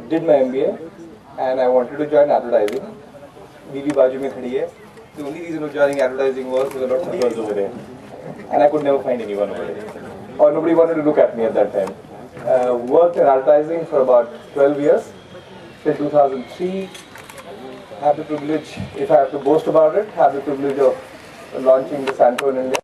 did my MBA, and I wanted to join advertising. Bibi Baju mein khadi hai. The only reason of joining advertising was there were lots of girls over there, and I could never find anyone over there, or nobody wanted to look at me at that time. Worked in advertising for about 12 years, till 2003. Had the privilege, if I have to boast about it, had the privilege of launching the Santo in India.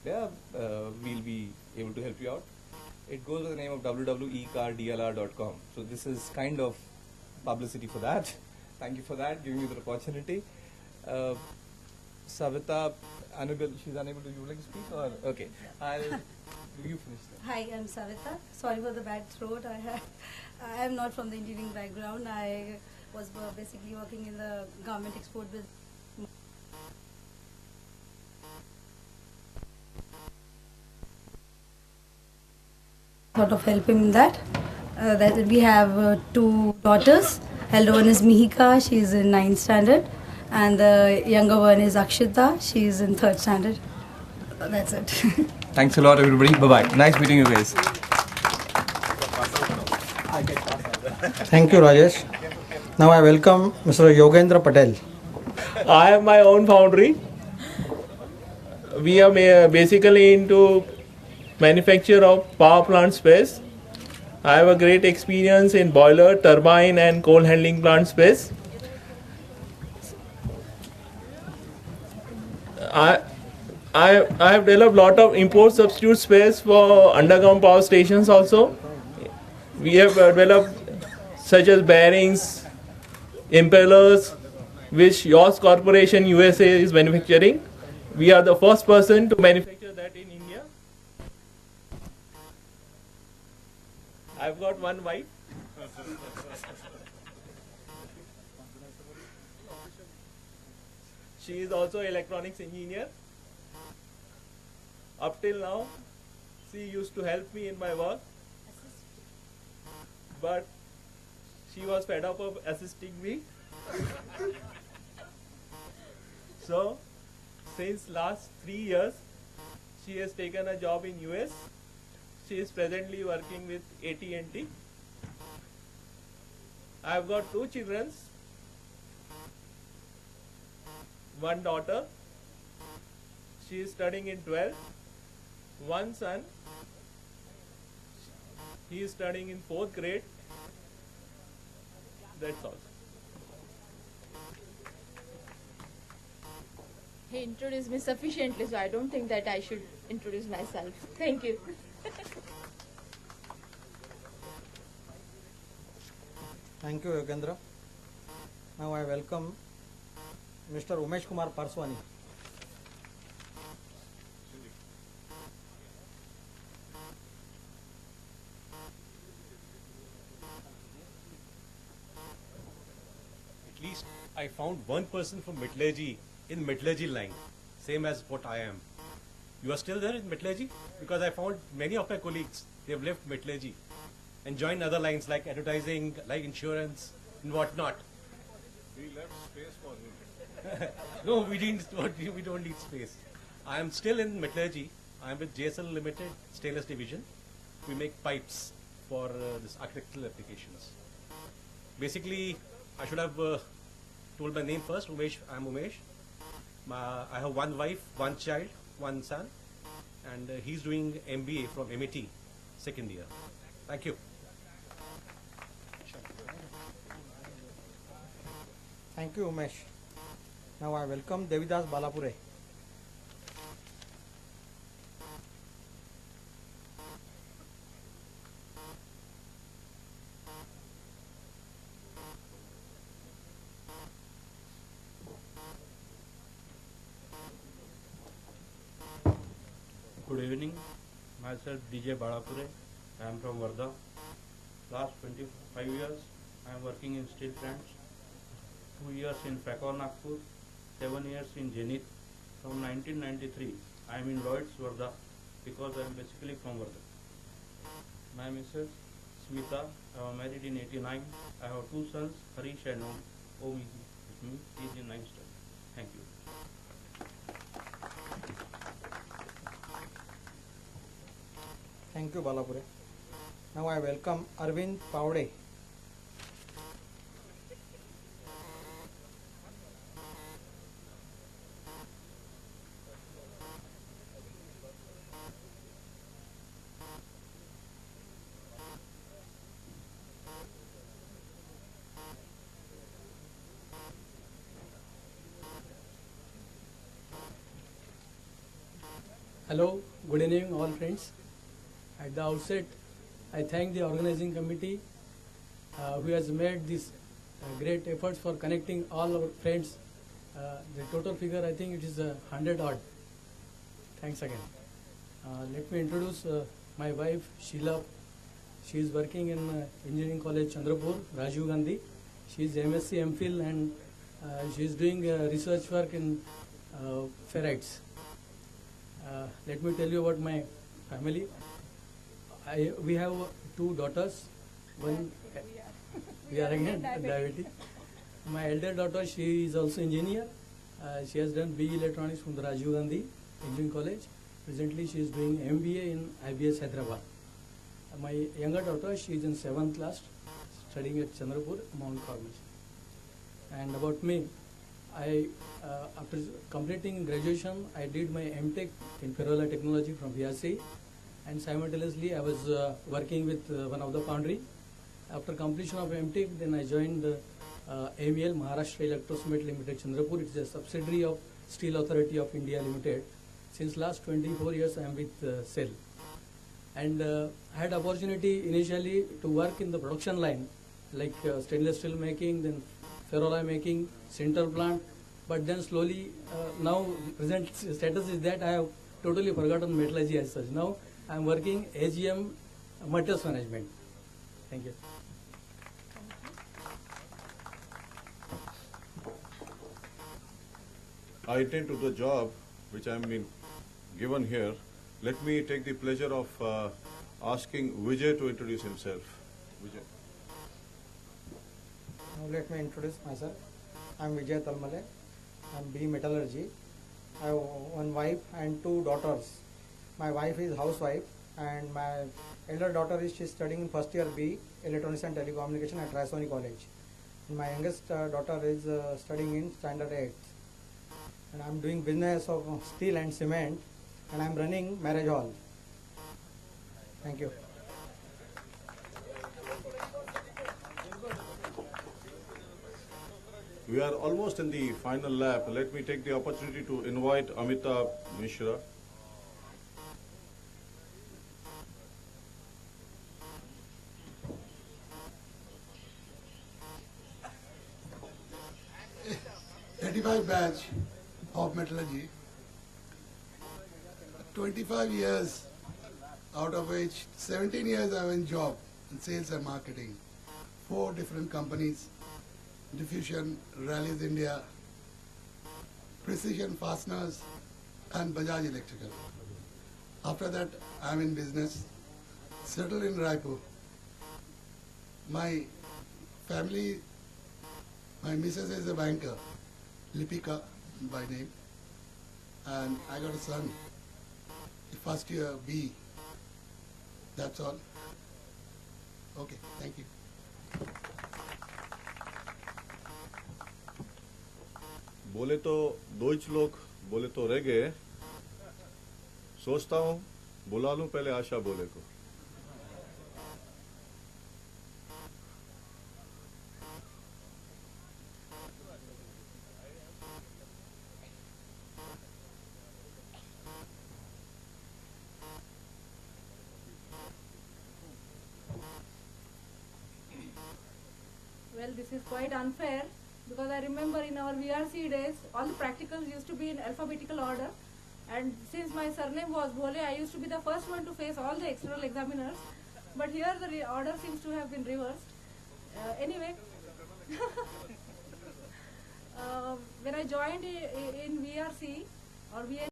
Yeah, we'll be able to help you out. It goes by the name of www.ecardlr.com. So this is kind of publicity for that. Thank you for that, giving me the opportunity. Savita, unable, she's unable to, you would like to speak or? Okay, you finish that. Hi, I'm Savita. Sorry for the bad throat. I am not from the engineering background. I was basically working in the garment export business. Sort of help him in that. That we have two daughters. Elder one is Mihika, she is in 9th standard, and the younger one is Akshita, she is in 3rd standard. That's it. Thanks a lot, everybody. Bye-bye. Nice meeting you guys. Thank you, Rajesh. Now I welcome Mr. Yogendra Patel. I have my own foundry. We are basically into manufacture of power plant space. I have a great experience in boiler, turbine and coal handling plant space. I have developed lot of import substitute space for underground power stations also. We have developed such as bearings, impellers, which Yoss Corporation USA is manufacturing. We are the first person to manufacture that in India. I've got one wife. She is also electronics engineer. Up till now, she used to help me in my work. But she was fed up of assisting me. So, since last 3 years, she has taken a job in US. She is presently working with AT&T. I have got 2 children. One daughter. She is studying in 12th. One son. He is studying in 4th grade. That's all. He introduced me sufficiently, so I don't think that I should introduce myself. Thank you. Thank you, Yogendra. Now I welcome Mr. Umesh Kumar Parswani. At least I found one person from metallurgy in metallurgy line, same as what I am. You are still there in metallurgy? Because I found many of my colleagues, they have left metallurgy and joined other lines like advertising, like insurance and whatnot. We left space for him. No, we don't need space. I am still in metallurgy. I am with JSL Limited, Stainless Division. We make pipes for this architectural applications. Basically, I should have told my name first. Umesh, I am Umesh. I have one wife, one child, one son, and he's doing MBA from MIT, 2nd year. Thank you. Thank you, Umesh. Now I welcome Devidas Balapure. Good evening. Myself DJ Balapure. I am from Wardha. Last 25 years I am working in steel plants. 2 years in Fakor Nagpur, 7 years in Zenith. From 1993 I am in Lloyd's, Varda, because I am basically from Varda. My Mrs. Smita, I was married in 89. I have two sons, Harish and Om is with me. He is in 9th standard. Thank you. Thank you, Balapure. Now I welcome Arvind Pavde. Hello, good evening all friends. At the outset, I thank the organizing committee who has made this great efforts for connecting all our friends. The total figure, I think it is 100 odd. Thanks again. Let me introduce my wife Sheila. She is working in Engineering College Chandrapur, Rajiv Gandhi. She is MSc MPhil and she is doing research work in ferrites. Let me tell you about my family. We have two daughters. One, we are again diabetic. My elder daughter, she is also engineer. She has done BE Electronics from the Rajiv Gandhi Engineering College. Presently, she is doing MBA in IBS Hyderabad. My younger daughter, she is in 7th class, studying at Chandrapur, Mount Carmel. And about me, after completing graduation, I did my MTech in Ferroalloy Technology from VRC, and simultaneously I was working with one of the foundry. After completion of MTech, then I joined AML, Maharashtra Electrocement Limited, Chandrapur. It is a subsidiary of Steel Authority of India Limited. Since last 24 years, I am with SEL. And I had opportunity initially to work in the production line, like stainless steel making, then ferroalloy making, sinter plant. But then slowly, now present status is that I have totally forgotten metallurgy as such. Now I am working AGM materials management. Thank you. I attend to the job which I am being given here. Let me take the pleasure of asking Vijay to introduce himself. Vijay. Now let me introduce myself. I am Vijay Talmale. I am B Metallurgy. I have one wife and two daughters. My wife is housewife and my elder daughter is studying in first year B Electronics and Telecommunication at Raisoni College. And my youngest daughter is studying in standard 8. And I am doing business of steel and cement and I am running marriage hall. Thank you. We are almost in the final lap. Let me take the opportunity to invite Amitabh Mishra. Batch of metallurgy, 25 years, out of which 17 years I was in job in sales and marketing, 4 different companies, Diffusion, Rallies India, Precision Fasteners and Bajaj Electrical. After that I am in business, settled in Raipur. My family, my missus is a banker, Lipika by name, and I got a son, first year B. That's all. Okay, thank you. बोले तो दोच लोग बोले तो रह गए, सोचता हूँ बुला लूँ पहले आशा बोले को. Well, this is quite unfair because I remember in our VRC days, all the practicals used to be in alphabetical order. And since my surname was Bhole, I used to be the first one to face all the external examiners. But here the order seems to have been reversed. Anyway, when I joined in VRC or VN